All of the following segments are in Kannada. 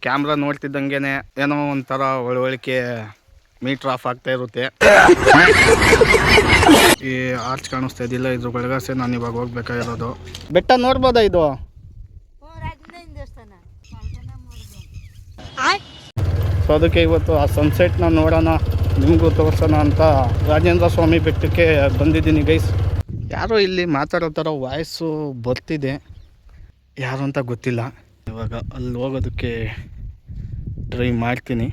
ಕ್ಯಾಮ್ರಾ ನೋಡ್ತಿದ್ದಂಗೆನೆ ಏನೋ ಒಂಥರ ಒಳವಳಿಕೆ ಮೀಟರ್ ಆಫ್ ಆಗ್ತಾ ಇರುತ್ತೆ. ಈ ಆರ್ಚ್ ಕಾಣಿಸ್ತಾ ಇದ್ದಿಲ್ಲ, ಇದ್ರ ಬೆಳಗಾಸೆ ನಾನು ಇವಾಗ ಹೋಗ್ಬೇಕಾಗಿರೋದು. ಬೆಟ್ಟ ನೋಡ್ಬೋದಾ ಇದು? ಸೊ ಅದಕ್ಕೆ ಇವತ್ತು ಆ ಸನ್ಸೆಟ್ನ ನೋಡೋಣ, ನಿಮಗೂ ತೋರಿಸೋಣ ಅಂತ ರಾಜೇಂದ್ರ ಸ್ವಾಮಿ ಬೆಟ್ಟಕ್ಕೆ ಬಂದಿದ್ದೀನಿ ಗೈಸ್. ಯಾರೋ ಇಲ್ಲಿ ಮಾತಾಡೋ ಥರ ವಾಯ್ಸು ಬರ್ತಿದೆ, ಯಾರು ಅಂತ ಗೊತ್ತಿಲ್ಲ. ಇವಾಗ ಅಲ್ಲಿ ಹೋಗೋದಕ್ಕೆ ಟ್ರೈ ಮಾಡ್ತೀನಿ.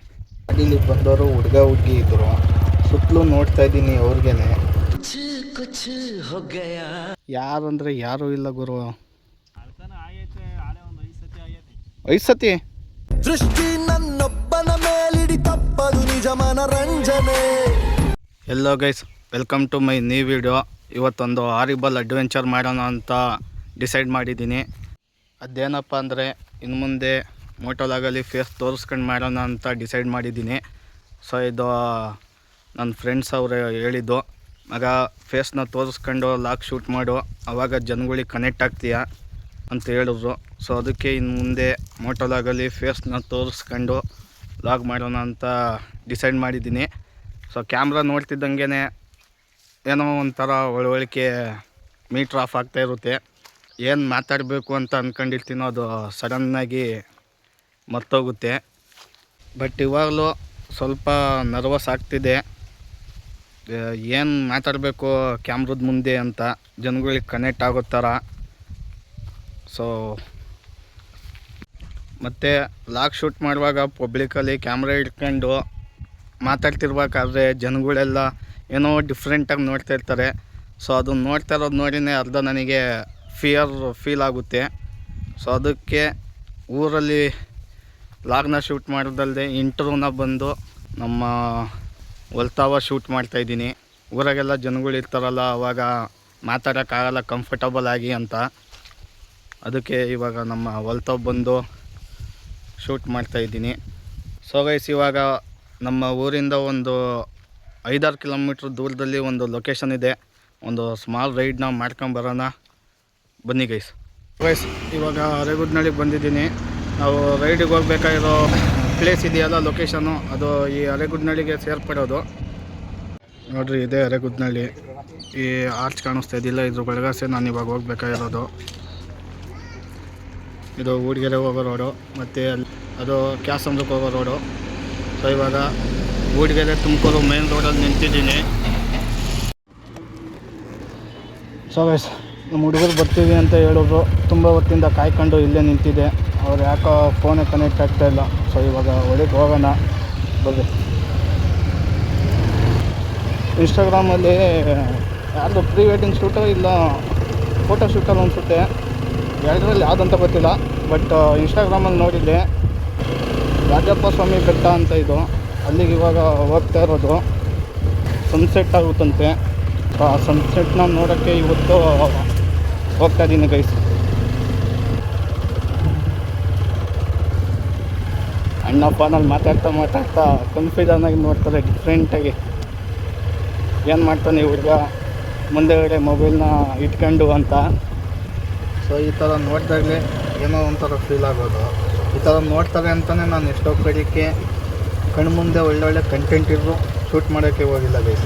ಅಡಿಲಿ ಬಂದವರು ಹುಡುಗ ಹುಡುಗಿ ಇದ್ರು, ಸುತ್ತಲೂ ನೋಡ್ತಾ ಇದ್ದೀನಿ ಅವ್ರಿಗೇನೆ. ಯಾರು ಅಂದರೆ ಯಾರೂ ಇಲ್ಲ ಗುರು. 5 ಸತಿ ಸೃಷ್ಟಿ ನನ್ನೊಬ್ಬನ ಮೇಲಿಡಿ ತಪ್ಪದು ನಿಜ ಮನರಂಜನೆ. Hello guys, welcome to my new video. ಇವತ್ತೊಂದು ಹಾರಿಬಲ್ ಅಡ್ವೆಂಚರ್ ಮಾಡೋಣ ಅಂತ ಡಿಸೈಡ್ ಮಾಡಿದ್ದೀನಿ. ಅದೇನಪ್ಪ ಅಂದರೆ ಇನ್ನು ಮುಂದೆ ಮೋಟೋಲಾಗಲಿ ಫೇಸ್ ತೋರಿಸ್ಕೊಂಡು ಮಾಡೋಣ ಅಂತ ಡಿಸೈಡ್ ಮಾಡಿದ್ದೀನಿ. ಸೊ ಇದು ನನ್ನ ಫ್ರೆಂಡ್ಸ್ ಅವರು ಹೇಳಿದ್ದು, ಮಗ ಫೇಸ್ನ ತೋರಿಸ್ಕೊಂಡು ಲಾಗ್ ಶೂಟ್ ಮಾಡು, ಆವಾಗ ಜನಗಳಿಗೆ ಕನೆಕ್ಟ್ ಆಗ್ತೀಯ ಅಂತ ಹೇಳಿದ್ರು. ಸೊ ಅದಕ್ಕೆ ಇನ್ನು ಮುಂದೆ ಮೋಟೋಲಾಗಲಿ ಫೇಸ್ನ ತೋರಿಸ್ಕೊಂಡು ಲಾಗ್ ಮಾಡೋಣ ಅಂತ ಡಿಸೈಡ್ ಮಾಡಿದ್ದೀನಿ. ಸೊ ಕ್ಯಾಮ್ರಾ ನೋಡ್ತಿದ್ದಂಗೆ ಏನೋ ಒಂಥರ ಒಳವಳಿಕೆ ಮೀಟ್ರ್ ಆಫ್ ಆಗ್ತಾ ಇರುತ್ತೆ. ಏನು ಮಾತಾಡಬೇಕು ಅಂತ ಅಂದ್ಕೊಂಡಿರ್ತೀನೋ ಅದು ಸಡನ್ನಾಗಿ ಮರ್ತೋಗುತ್ತೆ. ಬಟ್ ಇವಾಗಲೂ ಸ್ವಲ್ಪ ನರ್ವಸ್ ಆಗ್ತಿದೆ, ಏನು ಮಾತಾಡಬೇಕು ಕ್ಯಾಮ್ರದ ಮುಂದೆ ಅಂತ ಜನಗಳಿಗೆ ಕನೆಕ್ಟ್ ಆಗೋ ಥರ. ಸೊ ಮತ್ತು ಲಾಗ್ ಶೂಟ್ ಮಾಡುವಾಗ ಪಬ್ಲಿಕಲ್ಲಿ ಕ್ಯಾಮ್ರಾ ಇಟ್ಕೊಂಡು ಮಾತಾಡ್ತಿರ್ಬೇಕಾದ್ರೆ ಜನಗಳೆಲ್ಲ ಏನೋ ಡಿಫ್ರೆಂಟಾಗಿ ನೋಡ್ತಾ ಇರ್ತಾರೆ. ಸೊ ಅದನ್ನು ನೋಡ್ತಾ ಇರೋದು ನೋಡಿನೇ ಅರ್ಧ ನನಗೆ ಫೀಲ್ ಆಗುತ್ತೆ. ಸೊ ಅದಕ್ಕೆ ಊರಲ್ಲಿ ಲಾಗ್ನ ಶೂಟ್ ಮಾಡೋದಲ್ಲದೆ ಇಂಟರ್ವ್ಯೂನ ಬಂದು ನಮ್ಮ ಹೊಲ್ತಾವ ಶೂಟ್ ಮಾಡ್ತಾಯಿದ್ದೀನಿ. ಊರಾಗೆಲ್ಲ ಜನಗಳು ಇರ್ತಾರಲ್ಲ, ಅವಾಗ ಮಾತಾಡೋಕ್ಕಾಗಲ್ಲ ಕಂಫರ್ಟಬಲ್ ಆಗಿ ಅಂತ. ಅದಕ್ಕೆ ಇವಾಗ ನಮ್ಮ ಹೊಲ್ತಾವ್ ಬಂದು ಶೂಟ್ ಮಾಡ್ತಾಯಿದ್ದೀನಿ. ಸೊ ಗೈಸ್, ಇವಾಗ ನಮ್ಮ ಊರಿಂದ ಒಂದು 5-6 ಕಿಲೋಮೀಟ್ರ್ ದೂರದಲ್ಲಿ ಒಂದು ಲೊಕೇಶನ್ ಇದೆ. ಒಂದು ಸ್ಮಾಲ್ ರೈಡ್ನ ಮಾಡ್ಕೊಂಬರೋಣ, ಬನ್ನಿ ಗೈಸ್. ಇವಾಗ ಅರೆಗುಡ್ನಳ್ಳಿಗೆ ಬಂದಿದ್ದೀನಿ. ನಾವು ರೈಡಿಗೆ ಹೋಗ್ಬೇಕಾಗಿರೋ ಪ್ಲೇಸ್ ಇದೆಯಲ್ಲ, ಲೊಕೇಶನ್ನು, ಅದು ಈ ಅರೆಗುಡ್ನಳ್ಳಿಗೆ ಸೇರ್ಪಡೋದು. ನೋಡಿರಿ, ಇದೇ ಅರೆಗುಡ್ನಳ್ಳಿ. ಈ ಆರ್ಚ್ ಕಾಣಿಸ್ತಾ ಇದ್ದಿಲ್ಲ, ಇದ್ರ ಬೆಳಗಾಸೆ ನಾನು ಇವಾಗ ಹೋಗ್ಬೇಕಾಗಿರೋದು. ಇದು ಊಡಿಗೆರೆ ಹೋಗೋ ರೋಡು, ಮತ್ತು ಅದು ಕ್ಯಾಸಂದ್ರಕ್ಕೆ ಹೋಗೋ ರೋಡು. ಸೊ ಇವಾಗ ಊಡಿಗೆರೆ ತುಮಕೂರು ಮೇನ್ ರೋಡಲ್ಲಿ ನಿಂತಿದ್ದೀನಿ. ಸೊ ಗೈಸ್, ನಮ್ಮ ಹುಡುಗರು ಬರ್ತೀವಿ ಅಂತ ಹೇಳಿದ್ರು. ತುಂಬ ಹೊತ್ತಿಂದ ಕಾಯ್ಕೊಂಡು ಇಲ್ಲೇ ನಿಂತಿದೆ. ಅವ್ರು ಯಾಕೋ ಫೋನೇ ಕನೆಕ್ಟ್ ಆಗ್ತಾಯಿಲ್ಲ. ಸೊ ಇವಾಗ ಒಳಗೆ ಹೋಗೋಣ, ಬರ್ರಿ. ಇನ್ಸ್ಟಾಗ್ರಾಮಲ್ಲಿ ಯಾರ್ದು ಪ್ರೀ ವೆಡ್ಡಿಂಗ್ ಶೂಟೋ ಇಲ್ಲ ಫೋಟೋ ಶೂಟಲ್ಲಿ ಅನಿಸುತ್ತೆ, ಎರಡರಲ್ಲಿ ಯಾವುದಂತ ಗೊತ್ತಿಲ್ಲ. ಬಟ್ ಇನ್ಸ್ಟಾಗ್ರಾಮಲ್ಲಿ ನೋಡಿದ್ದೆ, ರಾಜಪ್ಪ ಸ್ವಾಮಿ ಬೆಟ್ಟ ಅಂತ ಇದು, ಅಲ್ಲಿಗೆ ಇವಾಗ ಹೋಗ್ತಾ ಇರೋದು. ಸನ್ಸೆಟ್ ಆಗುತ್ತಂತೆ. ಆ ಸನ್ಸೆಟ್ನ ನೋಡೋಕ್ಕೆ ಇವತ್ತು ಹೋಗ್ತಾ ಇದ್ದೀನಿ ಗೈಸ್. ಅಣ್ಣಪ್ಪ ನಾನು ಮಾತಾಡ್ತಾ ಕನ್ಫ್ಯೂಷನ್ ಆಗಿ ನೋಡ್ತಾರೆ ಡಿಫ್ರೆಂಟಾಗಿ. ಏನು ಮಾಡ್ತಾನೆ ಹುಡುಗ ಮುಂದೆಗಡೆ ಮೊಬೈಲ್ನ ಇಟ್ಕೊಂಡು ಅಂತ. ಸೊ ಈ ಥರ ನೋಡಿದಾಗಲೇ ಏನೋ ಒಂಥರ ಫೀಲ್ ಆಗೋದು. ಈ ಥರ ನೋಡ್ತಾರೆ ಅಂತಲೇ ನಾನು ಎಷ್ಟೋ ಕಡೆಗೆ ಕಣ್ಮುಂದೆ ಒಳ್ಳೊಳ್ಳೆ ಕಂಟೆಂಟ್ ಇದ್ರು ಶೂಟ್ ಮಾಡೋಕ್ಕೆ ಹೋಗಿಲ್ಲ ಗೈಸ್.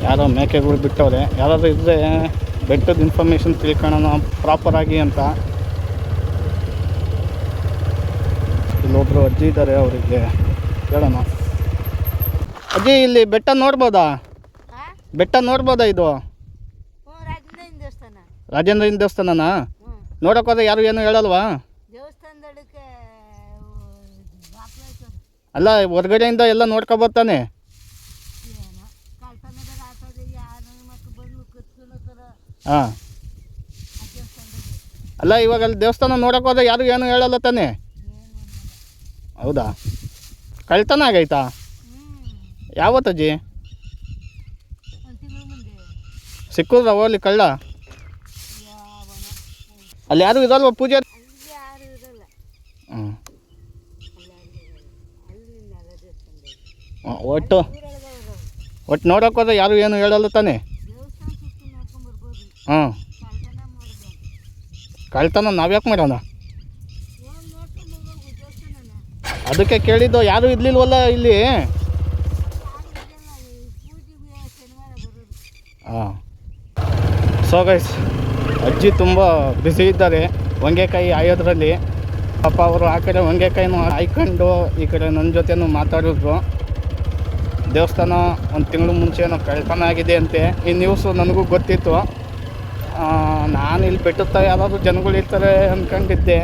ಯಾರೋ ಮೇಕೆಗಳು ಬಿಟ್ಟವ್ರೆ, ಯಾರಾದರೂ ಇದ್ದರೆ ಬೆಟ್ಟದ ಇನ್ಫಾರ್ಮೇಷನ್ ತಿಳ್ಕೊಳ್ಳೋಣ ಪ್ರಾಪರಾಗಿ ಅಂತ. ಇಲ್ಲೊಬ್ಬರು ಅಜ್ಜಿ ಇದ್ದಾರೆ, ಅವರಿಗೆ ಕೇಳೋಣ. ಅಜ್ಜಿ, ಇಲ್ಲಿ ಬೆಟ್ಟ ನೋಡ್ಬೋದಾ? ಬೆಟ್ಟ ನೋಡ್ಬೋದಾ? ಇದು ರಾಜೇಂದ್ರನ ದೇವಸ್ಥಾನನಾ? ನೋಡೋಕ್ಕೋದ್ರೆ ಯಾರು ಏನು ಹೇಳಲ್ವಾ? ಅಲ್ಲ, ಹೊರಗಡೆಯಿಂದ ಎಲ್ಲ ನೋಡ್ಕೊಬರ್ತಾನೆ. ಹಾಂ, ಅಲ್ಲ ಇವಾಗ ಅಲ್ಲಿ ದೇವಸ್ಥಾನ ನೋಡೋಕ್ಕೋದ್ರೆ ಯಾರು ಏನು ಹೇಳಲ್ಲ ತಾನೆ? ಹೌದಾ? ಕಳ್ತನ ಆಗೈತಾ? ಯಾವತ್ತಜ್ಜಿ ಸಿಕ್ಕಿದ್ರ ಹೋಗ್ಲಿ ಕಳ್ಳ? ಅಲ್ಲಿ ಯಾರು ಇರಲ್ವ ಪೂಜೆ? ಹ್ಞೂ, ಒಟ್ಟು ನೋಡೋಕ್ಕೋದ್ರೆ ಯಾರು ಏನು ಹೇಳಲ್ಲ ತಾನೆ? ಹಾಂ, ಕಳ್ತನ ನಾವ್ಯಾಕೆ ಮಾಡೋಣ? ಅದಕ್ಕೆ ಕೇಳಿದ್ದು, ಯಾರೂ ಇರಲಿಲ್ವಲ್ಲ ಇಲ್ಲಿ. ಹಾಂ. ಸೊ ಗೈಸ್, ಅಜ್ಜಿ ತುಂಬ ಬ್ಯುಸಿ ಇದ್ದಾರೆ ಹೊಂಗೆಕಾಯಿ ಆಯೋದ್ರಲ್ಲಿ. ಪಾಪ ಅವರು ಆ ಕಡೆ ಹೊಂಗೆಕಾಯಿನೂ ಹಾಯ್ಕೊಂಡು ಈ ಕಡೆ ನನ್ನ ಜೊತೆನೂ ಮಾತಾಡಿದ್ರು. ದೇವಸ್ಥಾನ ಒಂದು ತಿಂಗಳು ಮುಂಚೆನೋ ಕಳ್ತನ ಆಗಿದೆ ಅಂತೆ. ಈ ನ್ಯೂಸು ನನಗೂ ಗೊತ್ತಿತ್ತು. ನಾನು ಇಲ್ಲಿ ಬೆಟ್ಟುತ್ತಾ ಯಾರಾದರೂ ಜನಗಳು ಇರ್ತಾರೆ ಅಂದ್ಕೊಂಡಿದ್ದೆ.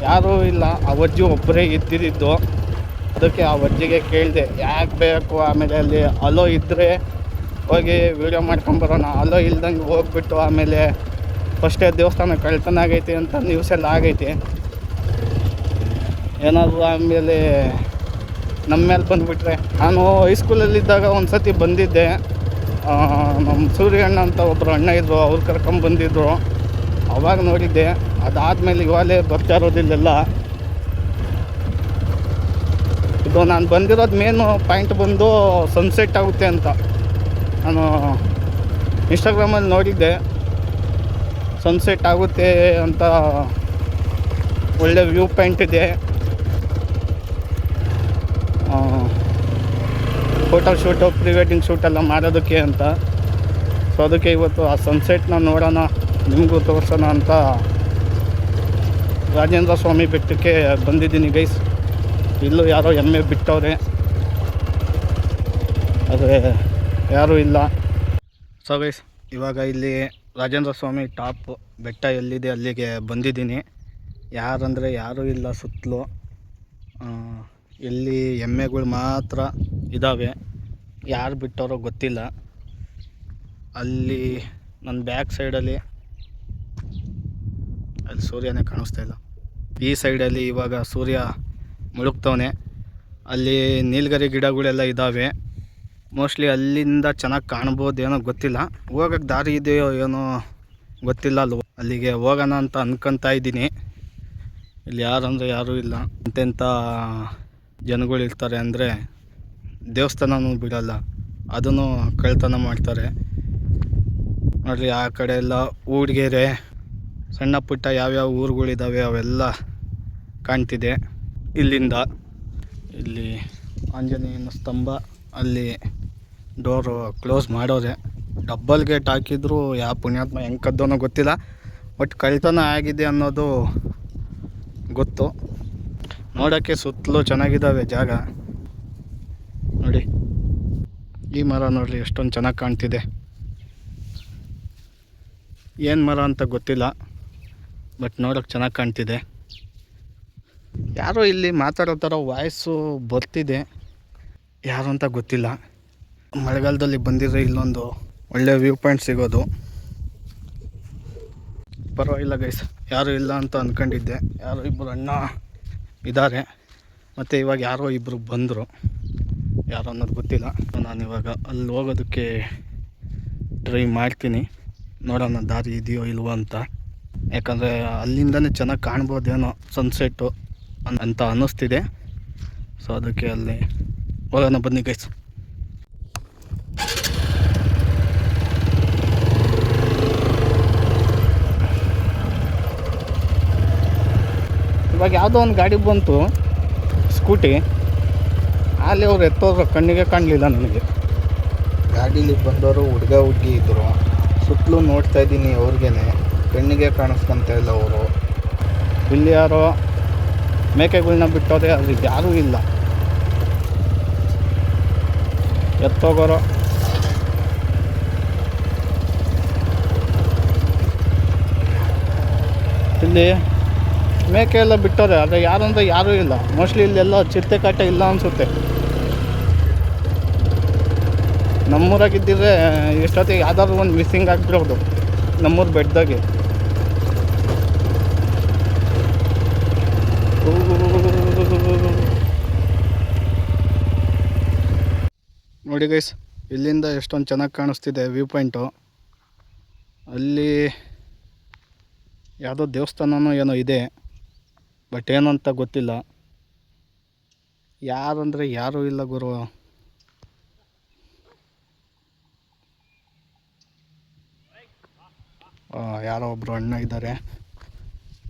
ಯಾರೂ ಇಲ್ಲ, ಆ ಅಜ್ಜಿ ಒಬ್ಬರೇ ಇದ್ದಿದ್ದು. ಅದಕ್ಕೆ ಆ ಅಜ್ಜಿಗೆ ಕೇಳಿದೆ ಯಾಕೆ ಬೇಕು. ಆಮೇಲೆ ಅಲ್ಲಿ ಅಲೋ ಇದ್ದರೆ ಹೋಗಿ ವೀಡಿಯೋ ಮಾಡ್ಕೊಂಬರೋಣ, ಅಲೋ ಇಲ್ದಂಗೆ ಹೋಗ್ಬಿಟ್ಟು ಆಮೇಲೆ ಫಸ್ಟೇ ದೇವಸ್ಥಾನ ಕಳ್ತನ ಆಗೈತಿ ಅಂತ ನ್ಯೂಸೆಲ್ಲ ಆಗೈತಿ. ಏನಾದರೂ ಆಮೇಲೆ ನಮ್ಮ ಮೇಲೆ ಬಂದುಬಿಟ್ರೆ. ನಾನು ಹೈಸ್ಕೂಲಲ್ಲಿದ್ದಾಗ ಒಂದು ಸತಿ ಬಂದಿದ್ದೆ. ನಮ್ಮ ಸೂರ್ಯಣ್ಣ ಅಂತ ಒಬ್ಬರು ಅಣ್ಣ ಇದ್ದರು, ಅವ್ರು ಕರ್ಕೊಂಬಂದಿದ್ರು. ಅವಾಗ ನೋಡಿದ್ದೆ. ಅದಾದಮೇಲೆ ಇವಾಗಲೇ ಬರ್ತಾ ಇರೋದಿಲ್ಲೆಲ್ಲ. ಇದು ನಾನು ಬಂದಿರೋದು ಮೇನು ಪಾಯಿಂಟ್ ಬಂದು ಸನ್ಸೆಟ್ ಆಗುತ್ತೆ ಅಂತ. ನಾನು ಇನ್ಸ್ಟಾಗ್ರಾಮಲ್ಲಿ ನೋಡಿದ್ದೆ ಸನ್ಸೆಟ್ ಆಗುತ್ತೆ ಅಂತ. ಒಳ್ಳೆ ವ್ಯೂ ಪಾಯಿಂಟ್ ಇದೆ, ಫೋಟೋ ಶೂಟು ಪ್ರೀ ವೆಡ್ಡಿಂಗ್ ಶೂಟೆಲ್ಲ ಮಾಡೋದಕ್ಕೆ ಅಂತ. ಸೊ ಅದಕ್ಕೆ ಇವತ್ತು ಆ ಸನ್ಸೆಟ್ನ ನೋಡೋಣ, ನಿಮಗೂ ತೋರಿಸೋಣ ಅಂತ ರಾಜೇಂದ್ರ ಸ್ವಾಮಿ ಬೆಟ್ಟಕ್ಕೆ ಬಂದಿದ್ದೀನಿ ಗೈಸ್. ಇಲ್ಲೂ ಯಾರೋ ಎಮ್ಮೆ ಬಿಟ್ಟವ್ರೆ, ಆದರೆ ಯಾರೂ ಇಲ್ಲ. ಸೊ ಗೈಸ್, ಇವಾಗ ಇಲ್ಲಿ ರಾಜೇಂದ್ರ ಸ್ವಾಮಿ ಟಾಪ್ ಬೆಟ್ಟ ಎಲ್ಲಿದೆ ಅಲ್ಲಿಗೆ ಬಂದಿದ್ದೀನಿ. ಯಾರಂದರೆ ಯಾರೂ ಇಲ್ಲ ಸುತ್ತಲೂ. ಇಲ್ಲಿ ಎಮ್ಮೆಗಳು ಮಾತ್ರ ಇದ್ದಾವೆ, ಯಾರು ಬಿಟ್ಟವರೋ ಗೊತ್ತಿಲ್ಲ. ಅಲ್ಲಿ ನನ್ನ ಬ್ಯಾಕ್ ಸೈಡಲ್ಲಿ ಅಲ್ಲಿ ಸೂರ್ಯನೇ ಕಾಣಿಸ್ತಾ ಇಲ್ಲ. ಈ ಸೈಡಲ್ಲಿ ಇವಾಗ ಸೂರ್ಯ ಮುಳುಗ್ತವನೆ. ಅಲ್ಲಿ ನೀಲಗಿರಿ ಗಿಡಗಳೆಲ್ಲ ಇದ್ದಾವೆ. ಮೋಸ್ಟ್ಲಿ ಅಲ್ಲಿಂದ ಚೆನ್ನಾಗಿ ಕಾಣ್ಬೋದೇನೋ ಗೊತ್ತಿಲ್ಲ. ಹೋಗೋಕ್ಕೆ ದಾರಿ ಇದೆಯೋ ಏನೋ ಗೊತ್ತಿಲ್ಲ. ಅಲ್ಲಿಗೆ ಹೋಗೋಣ ಅಂತ ಅಂದ್ಕೊತಾ ಇದ್ದೀನಿ. ಇಲ್ಲಿ ಯಾರಂದರೆ ಯಾರೂ ಇಲ್ಲ. ಎಂತೆಂಥ ಜನಗಳು ಇರ್ತಾರೆ ಅಂದರೆ ದೇವಸ್ಥಾನನೂ ಬಿಡಲ್ಲ, ಅದನ್ನು ಕಳ್ತನ ಮಾಡ್ತಾರೆ. ನೋಡಿರಿ ಆ ಕಡೆ ಎಲ್ಲ ಊಡಿಗೆರೆ, ಸಣ್ಣ ಪುಟ್ಟ ಯಾವ್ಯಾವ ಊರುಗಳಿದ್ದಾವೆ ಅವೆಲ್ಲ ಕಾಣ್ತಿದೆ ಇಲ್ಲಿಂದ. ಇಲ್ಲಿ ಆಂಜನೇಯನ ಸ್ತಂಭ, ಅಲ್ಲಿ ಡೋರು ಕ್ಲೋಸ್ ಮಾಡೋರೆ. ಡಬ್ಬಲ್ ಗೇಟ್ ಹಾಕಿದ್ರು ಯಾವ ಪುಣ್ಯಾತ್ಮ ಹೆಂಗೆ ಕದ್ದೋನೋ ಗೊತ್ತಿಲ್ಲ. ಬಟ್ ಕಳ್ತನ ಆಗಿದೆ ಅನ್ನೋದು ಗೊತ್ತು. ನೋಡೋಕ್ಕೆ ಸುತ್ತಲೂ ಚೆನ್ನಾಗಿದ್ದಾವೆ ಜಾಗ. ನೋಡಿ ಈ ಮರ ನೋಡ್ರಿ ಎಷ್ಟೊಂದು ಚೆನ್ನಾಗಿ ಕಾಣ್ತಿದೆ. ಏನು ಮರ ಅಂತ ಗೊತ್ತಿಲ್ಲ, ಬಟ್ ನೋಡೋಕ್ಕೆ ಚೆನ್ನಾಗಿ ಕಾಣ್ತಿದೆ. ಯಾರೋ ಇಲ್ಲಿ ಮಾತಾಡೋ ಥರ ವಾಯ್ಸು ಬರ್ತಿದೆ, ಯಾರು ಅಂತ ಗೊತ್ತಿಲ್ಲ. ಮಳೆಗಾಲದಲ್ಲಿ ಬಂದಿದ್ರೆ ಇಲ್ಲೊಂದು ಒಳ್ಳೆ ವ್ಯೂ ಪಾಯಿಂಟ್ ಸಿಗೋದು. ಪರವಾಗಿಲ್ಲ ಗೈಸ್, ಯಾರೂ ಇಲ್ಲ ಅಂತ ಅಂದ್ಕೊಂಡಿದ್ದೆ. ಯಾರೋ ಇಬ್ಬರು ಅಣ್ಣ ಇದ್ದಾರೆ, ಮತ್ತು ಇವಾಗ ಯಾರೋ ಇಬ್ಬರು ಬಂದರು, ಯಾರು ಅನ್ನೋದು ಗೊತ್ತಿಲ್ಲ. ನಾನಿವಾಗ ಅಲ್ಲಿ ಹೋಗೋದಕ್ಕೆ ಟ್ರೈ ಮಾಡ್ತೀನಿ, ನೋಡೋಣ ದಾರಿ ಇದೆಯೋ ಇಲ್ವೋ ಅಂತ. ಯಾಕಂದರೆ ಅಲ್ಲಿಂದನೇ ಚೆನ್ನಾಗಿ ಕಾಣ್ಬೋದೇನೋ ಸನ್ಸೆಟ್ಟು ಅಂತ ಅನ್ನಿಸ್ತಿದೆ. ಸೊ ಅದಕ್ಕೆ ಅಲ್ಲಿ ಹೋಗೋಣ ಬನ್ನಿ ಗೈಸ್. ಇವಾಗ ಯಾವುದೋ ಒಂದು ಗಾಡಿ ಬಂತು, ಸ್ಕೂಟಿ. ಅಲ್ಲಿ ಅವ್ರು ಎತ್ತೋದ್ರು ಕಣ್ಣಿಗೆ ಕಾಣಲಿಲ್ಲ ನನಗೆ. ಗಾಡೀಲಿ ಬಂದವರು ಹುಡುಗ ಹುಡುಗಿ ಇದ್ದರು. ಸುತ್ತಲೂ ನೋಡ್ತಾ ಇದ್ದೀನಿ, ಅವ್ರಿಗೇನೆ ಕಣ್ಣಿಗೆ ಕಾಣಿಸ್ಕೊಂತ ಇಲ್ಲ ಅವರು. ಇಲ್ಲಿ ಯಾರೋ ಮೇಕೆಗಳನ್ನ ಬಿಟ್ಟೋದೆ, ಅದ್ರಿಗೆ ಯಾರೂ ಇಲ್ಲ. ಎತ್ತೋಗೋರು ಇಲ್ಲಿ ಮೇಕೆ ಎಲ್ಲ ಬಿಟ್ಟವ್ರೆ, ಆದರೆ ಯಾರಂದ್ರೆ ಯಾರೂ ಇಲ್ಲ. ಮೋಸ್ಟ್ಲಿ ಇಲ್ಲೆಲ್ಲ ಚಿರತೆ ಕಾಟ ಇಲ್ಲ ಅನಿಸುತ್ತೆ. ನಮ್ಮೂರಾಗಿದ್ದಿದ್ರೆ ಎಷ್ಟೊತ್ತಿಗೆ ಯಾವ್ದಾದ್ರು ಒಂದು ಮಿಸ್ಸಿಂಗ್ ಆಗಿಬಿಡೋದು ನಮ್ಮೂರು ಬೆಟ್ಟದಾಗೆ. ನೋಡಿ ಗೈಸ್, ಇಲ್ಲಿಂದ ಎಷ್ಟೊಂದು ಚೆನ್ನಾಗಿ ಕಾಣಿಸ್ತಿದೆ ವ್ಯೂ ಪಾಯಿಂಟು. ಅಲ್ಲಿ ಯಾವುದೋ ದೇವಸ್ಥಾನನೋ ಏನೋ ಇದೆ, ಬಟ್ ಏನಂತ ಗೊತ್ತಿಲ್ಲ. ಯಾರಂದರೆ ಯಾರೂ ಇಲ್ಲ ಗುರು. ಯಾರೋ ಒಬ್ಬರು ಅಣ್ಣ ಇದ್ದಾರೆ,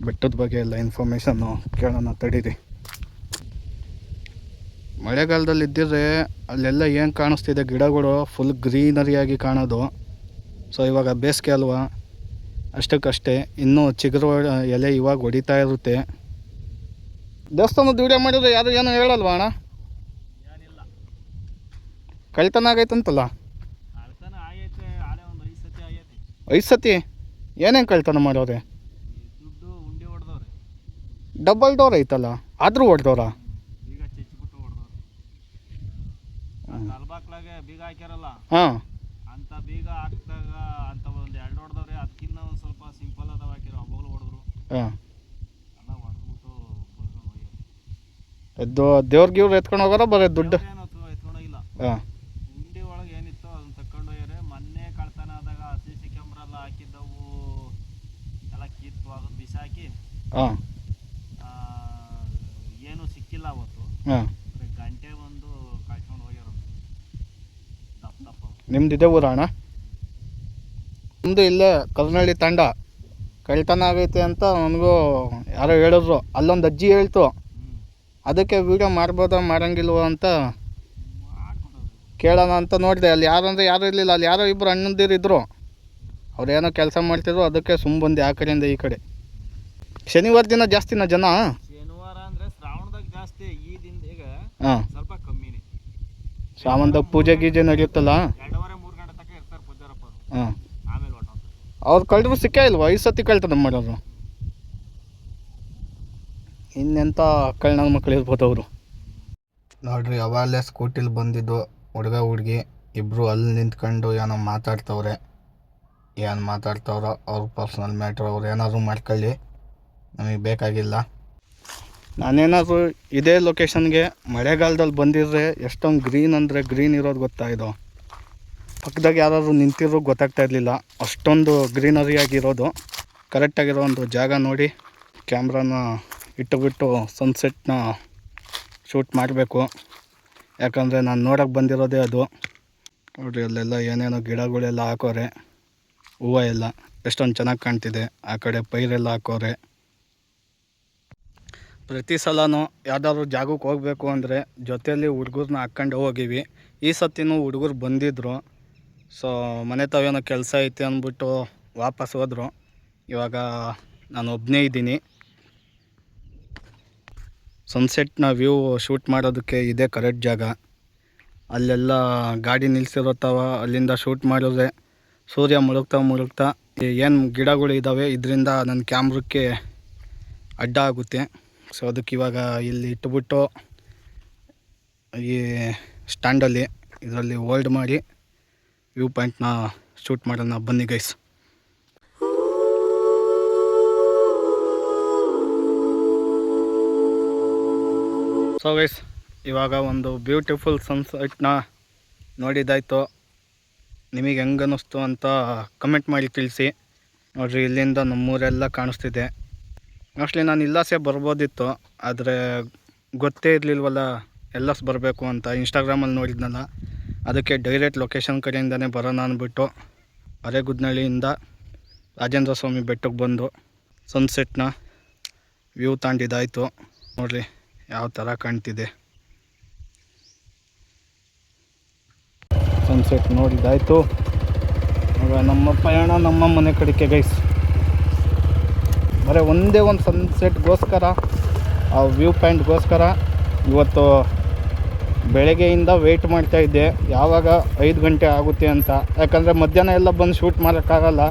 ಬೆಟ್ಟದ ಬಗ್ಗೆ ಎಲ್ಲ ಇನ್ಫಾರ್ಮೇಷನ್ನು ಕೇಳೋಣ ತಡೀರಿ. ಮಳೆಗಾಲದಲ್ಲಿ ಇದ್ದಿದ್ರೆ ಅಲ್ಲೆಲ್ಲ ಏನು ಕಾಣಿಸ್ತಿದೆ ಗಿಡಗಳು ಫುಲ್ ಗ್ರೀನರಿಯಾಗಿ ಕಾಣೋದು. ಸೊ ಇವಾಗ ಬೇಸಿಗೆ ಅಲ್ವಾ, ಅಷ್ಟಕ್ಕಷ್ಟೇ ಇನ್ನೂ ಚಿಗುರು ಎಲೆ ಇವಾಗ ಹೊಡಿತಾ ಇರುತ್ತೆ. ದೇವಸ್ಥಾನದ ವಿಡಿಯೋ ಮಾಡಿದ್ರೆ ಯಾರು ಏನೋ ಹೇಳಲ್ವಾ ಅಣ್ಣ? ಕಳ್ತನ ಆಗೈತಂತಲ್ಲ? 5 ಸತಿ ಏನೇನು ಕಳ್ತನ ಮಾಡೋರೆ? ಡಬಲ್ ಡೋರ್ ಐತಲ್ಲ, ಆದರೂ ಹೊಡೆದವ್ರ? ಬೀಗ ಹಾಕ್ಯಾರಲ್ಲ ಹಾಂ, ಅಂತ ಬೀಗ ಹಾಕ್ದಾಗ ಅಂತ ಒಂದು 2 ಹೊಡೆದವ್ರೆ. ಅದಕ್ಕಿಂತ ಒಂದು ಸ್ವಲ್ಪ ಸಿಂಪಲ್ ಅದಾವ ಹಾಕ್ಯಾರ, ಅವಾಗಲೂ ಹೊಡೆದ್ರು. ಹಾಂ, ಎಲ್ಲ ಹೊಡೆದ್ಬಿಟ್ಟು ಎದ್ದು ದೇವ್ರಿಗೆ ಇವ್ರು ಎತ್ಕೊಂಡು ಹೋಗೋರ ಬರೀ ದುಡ್ಡು? ಏನು ಎತ್ಕೊಂಡೋಗಿಲ್ಲ. ಹಾಂ, ಉಂಡಿ ಒಳಗೆ ಏನಿತ್ತು ಅದನ್ನ ತಕೊಂಡು ಹೋಗ್ಯಾರೆ. ಮೊನ್ನೆ ಕಳ್ತನ ಆದಾಗ CC ಕ್ಯಾಮ್ರಾ ಎಲ್ಲ ಹಾಕಿದ್ದವು ಎಲ್ಲ ಕಿತ್ತು ಅದು ಬಿಸಾಕಿ ಹಾಂ, ಏನು ಸಿಕ್ಕಿಲ್ಲ ಅವತ್ತು. ಹಾಂ. ಗಂಟೆ ಒಂದು ಕಳ್ಕೊಂಡು ಹೋಗ್ಯಾರ. ದಪ್ಪ ನಿಮ್ದು ಇದೇ ಊರ ಅಣ್ಣ? ನಮ್ಮದು ಇಲ್ಲೇ ಕಲ್ನಳ್ಳಿ ತಂಡ. ಕಳ್ತನ ಆಗೈತೆ ಅಂತ ನನಗೂ ಯಾರೋ ಹೇಳಿದ್ರು. ಅಲ್ಲೊಂದು ಅಜ್ಜಿ ಹೇಳ್ತು, ಅದಕ್ಕೆ ವೀಡಿಯೋ ಮಾಡ್ಬೋದಾ ಮಾಡಂಗಿಲ್ವ ಅಂತ ಕೇಳೋಣ ಅಂತ ನೋಡಿದೆ. ಅಲ್ಲಿ ಯಾರಂದರೆ ಯಾರೂ ಇರಲಿಲ್ಲ. ಅಲ್ಲಿ ಯಾರೋ ಇಬ್ಬರು ಅಣ್ಣಂದಿರು ಇದ್ದರು, ಅವ್ರೇನೋ ಕೆಲಸ ಮಾಡ್ತಿದ್ರು. ಅದಕ್ಕೆ ಬಂದೆ ಆ ಕಡೆಯಿಂದ ಈ ಕಡೆ. ಶನಿವಾರ ದಿನ ಜಾಸ್ತಿನ ಜನ? ಶನಿವಾರ ಅಂದರೆ ಶ್ರಾವಣದಾಗ ಜಾಸ್ತಿ, ಈ ದಿನದಾಗ ಹಾಂ, ಸ್ವಲ್ಪ ಕಮ್ಮಿನೇ. ಶ್ರಾವಣದಾಗ ಪೂಜೆ ಗೀಜೆ ನಡೆಯುತ್ತಲ್ಲ, 2:30-3 ಗಂಟೆ ತನಕ ಇರ್ತಾರೆ ಪೂಜಾರಪ್ಪ. ಹಾಂ. ಆಮೇಲೆ ಹೊಟ್ಟೋಗ್ತಾರೆ. ಅವ್ರು ಕಳ್ಳರು ಸಿಕ್ಕೇ ಇಲ್ವಾ? 5 ಸತಿ ಕಳ್ತನ ಮಾಡೋರು. ಇನ್ನೆಂಥ ಕಳ್ಳ ಮಕ್ಳು ಇರ್ಬೋದು ಅವರು. ನೋಡ್ರಿ, ಅವಾಗಲೇ ಸ್ಕೂಟಿಲಿ ಬಂದಿದ್ದು ಹುಡುಗ ಹುಡುಗಿ ಇಬ್ಬರು ಅಲ್ಲಿ ನಿಂತ್ಕೊಂಡು ಏನೋ ಮಾತಾಡ್ತವ್ರೆ. ಏನು ಮಾತಾಡ್ತವ್ರೋ ಅವ್ರ ಪರ್ಸ್ನಲ್ ಮ್ಯಾಟ್ರ್, ಅವ್ರು ಏನಾದರೂ ಮಾಡ್ಕೊಳ್ಳಿ, ನಮಗೆ ಬೇಕಾಗಿಲ್ಲ. ನಾನೇನಾದರೂ ಇದೇ ಲೊಕೇಶನ್ಗೆ ಮಳೆಗಾಲದಲ್ಲಿ ಬಂದಿದ್ರೆ ಎಷ್ಟೊಂದು ಗ್ರೀನ್ ಅಂದರೆ ಗ್ರೀನ್ ಇರೋದು ಗೊತ್ತಾಯಿತು. ಪಕ್ಕದಾಗ ಯಾರಾದರೂ ನಿಂತಿರೋ ಗೊತ್ತಾಗ್ತಾ ಇರಲಿಲ್ಲ, ಅಷ್ಟೊಂದು ಗ್ರೀನರಿಯಾಗಿರೋದು. ಕರೆಕ್ಟಾಗಿರೋ ಒಂದು ಜಾಗ ನೋಡಿ ಕ್ಯಾಮ್ರಾನ ಇಟ್ಟುಬಿಟ್ಟು ಸನ್ಸೆಟ್ನ ಶೂಟ್ ಮಾಡಬೇಕು. ಯಾಕಂದರೆ ನಾನು ನೋಡೋಕ್ಕೆ ಬಂದಿರೋದೇ ಅದು. ನೋಡಿರಿ, ಅಲ್ಲೆಲ್ಲ ಏನೇನೋ ಗಿಡಗಳೆಲ್ಲ ಹಾಕೋರೆ, ಹೂವು ಎಲ್ಲ ಎಷ್ಟೊಂದು ಚೆನ್ನಾಗಿ ಕಾಣ್ತಿದೆ. ಆ ಕಡೆ ಪೈರೆಲ್ಲ ಹಾಕೋರೆ. ಪ್ರತಿ ಸಲನೂ ಯಾವುದಾದ್ರು ಜಾಗಕ್ಕೆ ಹೋಗಬೇಕು ಅಂದರೆ ಜೊತೆಯಲ್ಲಿ ಹುಡುಗರನ್ನ ಹಾಕ್ಕೊಂಡು ಹೋಗಿವಿ. ಈ ಸತಿನೂ ಹುಡುಗರು ಬಂದಿದ್ದರು. ಸೊ ಮನೆ ತಾವೇನೋ ಕೆಲಸ ಐತೆ ಅಂದ್ಬಿಟ್ಟು ವಾಪಸ್ ಹೋದರು. ಇವಾಗ ನಾನು ಒಬ್ಬನೇ ಇದ್ದೀನಿ. ಸನ್ಸೆಟ್ನ ವ್ಯೂ ಶೂಟ್ ಮಾಡೋದಕ್ಕೆ ಇದೇ ಕರೆಕ್ಟ್ ಜಾಗ. ಅಲ್ಲೆಲ್ಲ ಗಾಡಿ ನಿಲ್ಲಿಸಿರುತ್ತವ, ಅಲ್ಲಿಂದ ಶೂಟ್ ಮಾಡಿದ್ರೆ ಸೂರ್ಯ ಮುಳುಗ್ತಾ ಏನು ಗಿಡಗಳು ಇದ್ದಾವೆ, ಇದರಿಂದ ನನ್ನ ಕ್ಯಾಮ್ರಕ್ಕೆ ಅಡ್ಡ ಆಗುತ್ತೆ. ಸೊ ಅದಕ್ಕೆ ಇವಾಗ ಇಲ್ಲಿ ಇಟ್ಬಿಟ್ಟು ಈ ಸ್ಟ್ಯಾಂಡಲ್ಲಿ ಇದರಲ್ಲಿ ಹೋಲ್ಡ್ ಮಾಡಿ ವ್ಯೂ ಪಾಯಿಂಟ್ನ ಶೂಟ್ ಮಾಡೋಣ. ಬನ್ನಿ ಗೈಸ್. ಸೊ ಗೈಸ್, ಇವಾಗ ಒಂದು ಬ್ಯೂಟಿಫುಲ್ ಸನ್ಸೆಟ್ನ ನೋಡಿದ್ದಾಯಿತು. ನಿಮಗೆ ಹೆಂಗೆ ಅನ್ನಿಸ್ತು ಅಂತ ಕಮೆಂಟ್ ಮಾಡಿ ತಿಳಿಸಿ. ನೋಡಿರಿ, ಇಲ್ಲಿಂದ ನಮ್ಮೂರೆಲ್ಲ ಕಾಣಿಸ್ತಿದೆ. ಮೋಸ್ಟ್ಲಿ ನಾನು ಇಲ್ಲಾಸೆ ಬರ್ಬೋದಿತ್ತು, ಆದರೆ ಗೊತ್ತೇ ಇರಲಿಲ್ವಲ್ಲ ಎಲ್ಲಸ್ ಬರಬೇಕು ಅಂತ. ಇನ್ಸ್ಟಾಗ್ರಾಮಲ್ಲಿ ನೋಡಿದ್ನಲ್ಲ, ಅದಕ್ಕೆ ಡೈರೆಕ್ಟ್ ಲೊಕೇಶನ್ ಕಡೆಯಿಂದನೇ ಬರೋಣ ಅಂದ್ಬಿಟ್ಟು ಅರೆಗುದ್ನಳ್ಳಿಯಿಂದ ರಾಜೇಂದ್ರ ಸ್ವಾಮಿ ಬೆಟ್ಟಕ್ಕೆ ಬಂದು ಸನ್ಸೆಟ್ನ ವ್ಯೂ ತಾಂಡಿದ್ದಾಯಿತು. ನೋಡಿರಿ ಯಾವ ಥರ ಕಾಣ್ತಿದೆ. ಸನ್ಸೆಟ್ ನೋಡಿದ್ದಾಯಿತು. ಇವಾಗ ನಮ್ಮ ಪಯಣ ನಮ್ಮ ಮನೆ ಕಡೆಗೆ ಗೈಸ್. ಬರೀ ಒಂದೇ ಒಂದು ಸನ್ಸೆಟ್ಗೋಸ್ಕರ, ಆ ವ್ಯೂ ಪಾಯಿಂಟ್ಗೋಸ್ಕರ ಇವತ್ತು ಬೆಳಗ್ಗೆಯಿಂದ ವೆಯ್ಟ್ ಮಾಡ್ತಾಯಿದ್ದೆ ಯಾವಾಗ 5 ಗಂಟೆ ಆಗುತ್ತೆ ಅಂತ. ಯಾಕಂದರೆ ಮಧ್ಯಾಹ್ನ ಎಲ್ಲ ಬಂದು ಶೂಟ್ ಮಾಡೋಕ್ಕಾಗಲ್ಲ,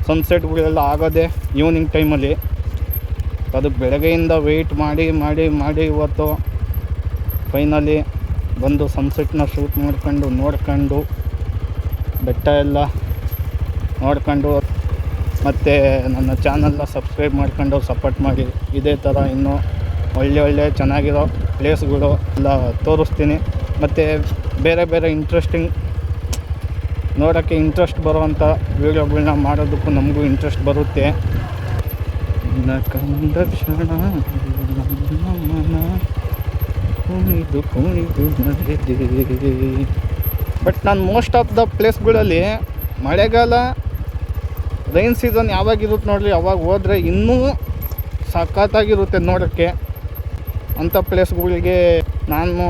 ಸನ್ಸೆಟ್ಗಳೆಲ್ಲ ಆಗೋದೇ ಈವ್ನಿಂಗ್ ಟೈಮಲ್ಲಿ. ಅದಕ್ಕೆ ಬೆಳಗ್ಗೆಯಿಂದ ವೆಯ್ಟ್ ಮಾಡಿ ಇವತ್ತು ಫೈನಲಿ ಬಂದು ಸನ್ಸೆಟ್ನ ಶೂಟ್ ನೋಡ್ಕೊಂಡು ಬೆಟ್ಟ ಎಲ್ಲ ನೋಡ್ಕೊಂಡು, ಮತ್ತು ನನ್ನ ಚಾನಲ್ನ ಸಬ್ಸ್ಕ್ರೈಬ್ ಮಾಡ್ಕೊಂಡು ಸಪೋರ್ಟ್ ಮಾಡಿ. ಇದೇ ಥರ ಇನ್ನೂ ಒಳ್ಳೆ ಚೆನ್ನಾಗಿರೋ ಪ್ಲೇಸ್ಗಳು ಎಲ್ಲ ತೋರಿಸ್ತೀನಿ. ಮತ್ತು ಬೇರೆ ಇಂಟ್ರೆಸ್ಟಿಂಗ್ ನೋಡೋಕ್ಕೆ ಇಂಟ್ರೆಸ್ಟ್ ಬರುವಂಥ ವೀಡಿಯೋಗಳನ್ನ ಮಾಡೋದಕ್ಕೂ ನಮಗೂ ಇಂಟ್ರೆಸ್ಟ್ ಬರುತ್ತೆ. ಬಟ್ ನಾನು ಮೋಸ್ಟ್ ಆಫ್ ದ ಪ್ಲೇಸ್ಗಳಲ್ಲಿ ಮಳೆಗಾಲ ರೈನ್ ಸೀಸನ್ ಯಾವಾಗಿರುತ್ತೆ ನೋಡಿರಿ, ಅವಾಗ ಹೋದರೆ ಇನ್ನೂ ಸಖತ್ತಾಗಿರುತ್ತೆ ನೋಡೋಕ್ಕೆ. ಅಂಥ ಪ್ಲೇಸ್ಗಳಿಗೆ ನಾನು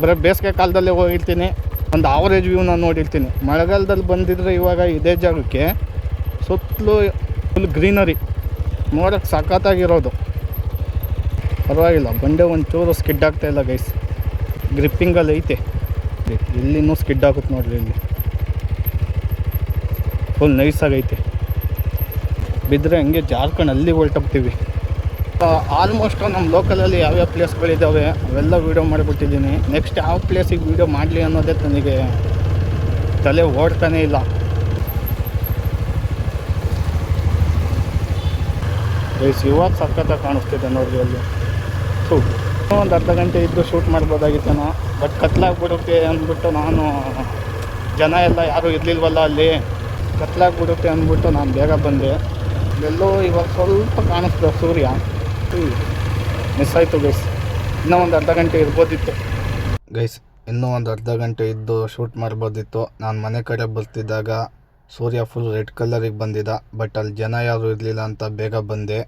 ಬರೀ ಬೇಸಿಗೆ ಕಾಲದಲ್ಲೇ ಹೋಗಿರ್ತೀನಿ. ಒಂದು ಆವರೇಜ್ ವ್ಯೂನ ನೋಡಿರ್ತೀನಿ. ಮಳೆಗಾಲದಲ್ಲಿ ಬಂದಿದ್ದರೆ ಇವಾಗ ಇದೇ ಜಾಗಕ್ಕೆ ಸುತ್ತಲೂ ಫುಲ್ ಗ್ರೀನರಿ ನೋಡೋಕ್ಕೆ ಸಖತ್ತಾಗಿರೋದು. ಪರವಾಗಿಲ್ಲ, ಬಂಡೆ ಒಂಚೂರು ಸ್ಕಿಡ್ ಆಗ್ತಾಯಿಲ್ಲ ಗೈಸ್. ಗ್ರಿಪ್ಪಿಂಗಲ್ಲಿ ಐತೆ. ಇಲ್ಲಿನೂ ಸ್ಕಿಡ್ ಆಗುತ್ತೆ ನೋಡ್ರಿ. ಇಲ್ಲಿ ಫುಲ್ ನೈಸಾಗೈತೆ. ಬಿದ್ದರೆ ಹಂಗೆ ಜಾರ್ಕೊಂಡು ಅಲ್ಲಿ ಹೊಲ್ಟೋಗ್ತೀವಿ. ಆಲ್ಮೋಸ್ಟ್ ನಮ್ಮ ಲೋಕಲಲ್ಲಿ ಯಾವ್ಯಾವ ಪ್ಲೇಸ್ಗಳಿದ್ದಾವೆ ಅವೆಲ್ಲ ವೀಡಿಯೋ ಮಾಡಿಬಿಟ್ಟಿದ್ದೀನಿ. ನೆಕ್ಸ್ಟ್ ಯಾವ ಪ್ಲೇಸಿಗೆ ವೀಡಿಯೋ ಮಾಡಲಿ ಅನ್ನೋದೇ ನನಗೆ ತಲೆ ಓಡ್ತಾನೇ ಇಲ್ಲ. ಗೈಸ್ ಇವಾಗ ಸಖತ್ತಾಗಿ ಕಾಣಿಸ್ತಿದೆ ನೋಡ್ರಿ ಅಲ್ಲಿ. ಒಂದು ಅರ್ಧ ಗಂಟೆ ಇದ್ದು ಶೂಟ್ ಮಾಡ್ಬೋದಾಗಿತ್ತೇನೋ, ಬಟ್ ಕತ್ಲಾಗ್ಬಿಡುತ್ತೆ ಅಂದ್ಬಿಟ್ಟು ನಾನು, ಜನ ಎಲ್ಲ ಯಾರೂ ಇರಲಿಲ್ವಲ್ಲ ಅಲ್ಲಿ, ಕತ್ಲಾಗ್ಬಿಡುತ್ತೆ ಅಂದ್ಬಿಟ್ಟು ನಾನು ಬೇಗ ಬಂದೆ. ಎಲ್ಲೋ ಇವಾಗ ಸ್ವಲ್ಪ ಕಾಣಿಸ್ತು ಸೂರ್ಯ. ಮಿಸ್ ಆಯಿತು ಗೈಸ್. ಇನ್ನೂ ಒಂದು ಅರ್ಧ ಗಂಟೆ ಇರ್ಬೋದಿತ್ತು ಗೈಸ್. ಇನ್ನೂ ಒಂದು ಅರ್ಧ ಗಂಟೆ ಇದ್ದು ಶೂಟ್ ಮಾಡ್ಬೋದಿತ್ತು. ನಾನು ಮನೆ ಕಡೆ ಬರ್ತಿದ್ದಾಗ ಸೂರ್ಯ ಫುಲ್ ರೆಡ್ ಕಲರಿಗೆ ಬಂದಿದ್ದ. ಬಟ್ ಅಲ್ಲಿ ಜನ ಯಾರೂ ಇರಲಿಲ್ಲ ಅಂತ ಬೇಗ ಬಂದೆ.